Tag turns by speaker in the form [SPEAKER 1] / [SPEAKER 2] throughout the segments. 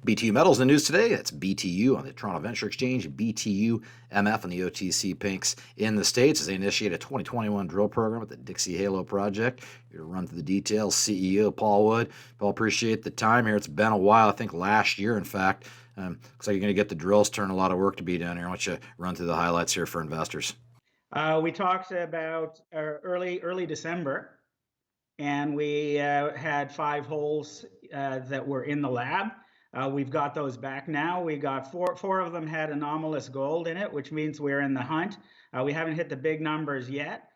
[SPEAKER 1] BTU Metals in the news today. That's BTU on the Toronto Venture Exchange, BTU MF on the OTC Pinks in the States as they initiate a 2021 drill program at the Dixie Halo project. Here to run through the details, CEO Paul Wood. Paul, appreciate the time here. It's been a while, I think last year, in fact. Looks like you're going to get the drills turned, a lot of work to be done here. Why don't you run through the highlights here for investors?
[SPEAKER 2] We talked about early December, and we had 5 holes that were in the lab. We've got those back now. We got four of them had anomalous gold in it, which means we're in the hunt. We haven't hit the big numbers yet.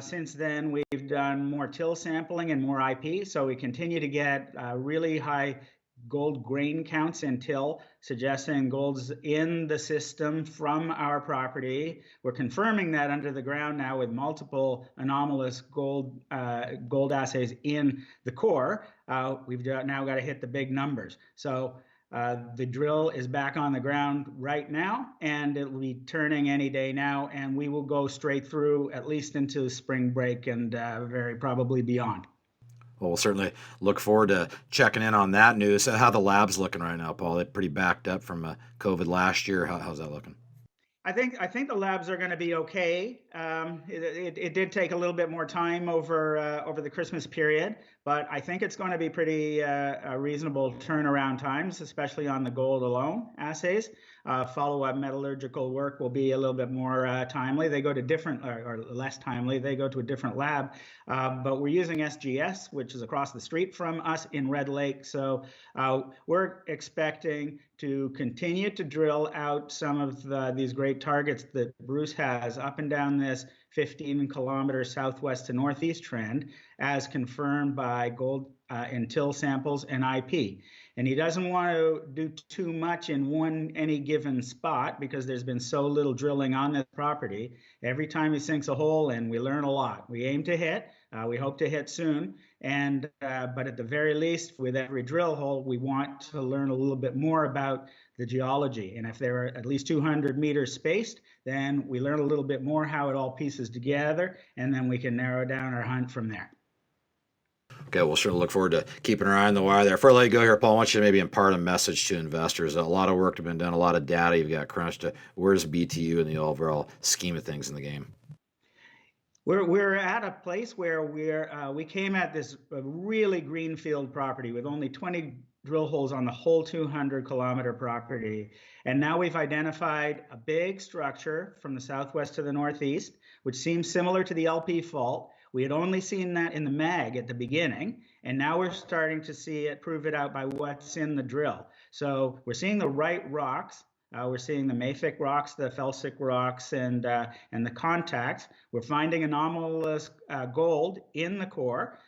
[SPEAKER 2] Since then, we've done more till sampling and more IP, so we continue to get really high gold grain counts in till, suggesting gold's in the system from our property. We're confirming that under the ground now with multiple anomalous gold assays in the core. We've now got to hit the big numbers. So the drill is back on the ground right now, and it will be turning any day now, and we will go straight through at least into spring break and very probably beyond.
[SPEAKER 1] Well, we'll certainly look forward to checking in on that news. How the lab's looking right now, Paul? They're pretty backed up from COVID last year. How's that looking?
[SPEAKER 2] I think the labs are going to be okay. It did take a little bit more time over the Christmas period, but I think it's going to be pretty reasonable turnaround times, especially on the gold alone assays. Follow-up metallurgical work will be a little bit more timely. They go to different, or less timely. They go to a different lab, but we're using SGS, which is across the street from us in Red Lake. So we're expecting to continue to drill out some of these great targets that Bruce has up and down this 15-kilometer southwest to northeast trend, as confirmed by gold and till samples and IP. And he doesn't want to do too much in any given spot because there's been so little drilling on this property. Every time he sinks a hole in, we learn a lot. We aim to hit. We hope to hit soon. And but at the very least, with every drill hole, we want to learn a little bit more about the geology. And if they're at least 200 meters spaced, then we learn a little bit more how it all pieces together, and then we can narrow down our hunt from there.
[SPEAKER 1] Okay, we'll sure look forward to keeping our eye on the wire there. Before I let you go here, Paul, I want you to maybe impart a message to investors. A lot of work has been done, a lot of data you've got crunched. Where's BTU in the overall scheme of things in the game?
[SPEAKER 2] We're at a place where we came at this really greenfield property with only 20 drill holes on the whole 200-kilometer property. And now we've identified a big structure from the southwest to the northeast, which seems similar to the LP fault. We had only seen that in the mag at the beginning, and now we're starting to see it, prove it out by what's in the drill. So we're seeing the right rocks. We're seeing the mafic rocks, the felsic rocks, and the contacts. We're finding anomalous gold in the core.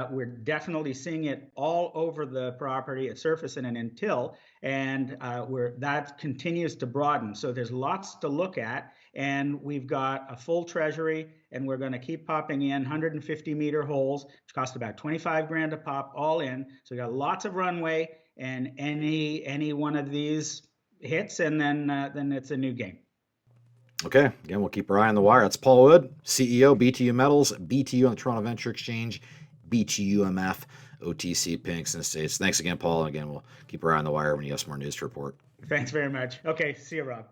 [SPEAKER 2] We're definitely seeing it all over the property at surface and in till, and that continues to broaden. So there's lots to look at, and we've got a full treasury, and we're going to keep popping in 150-meter holes, which cost about 25 grand a pop, all in. So we got lots of runway, and any one of these hits, and then it's a new game.
[SPEAKER 1] Okay, again, we'll keep our eye on the wire. That's Paul Wood, CEO, BTU Metals, BTU on the Toronto Venture Exchange, BTU MF, OTC Pinks in the States. Thanks again, Paul. And again, we'll keep our eye on the wire when you have some more news to report.
[SPEAKER 2] Thanks very much. Okay, see you, Rob.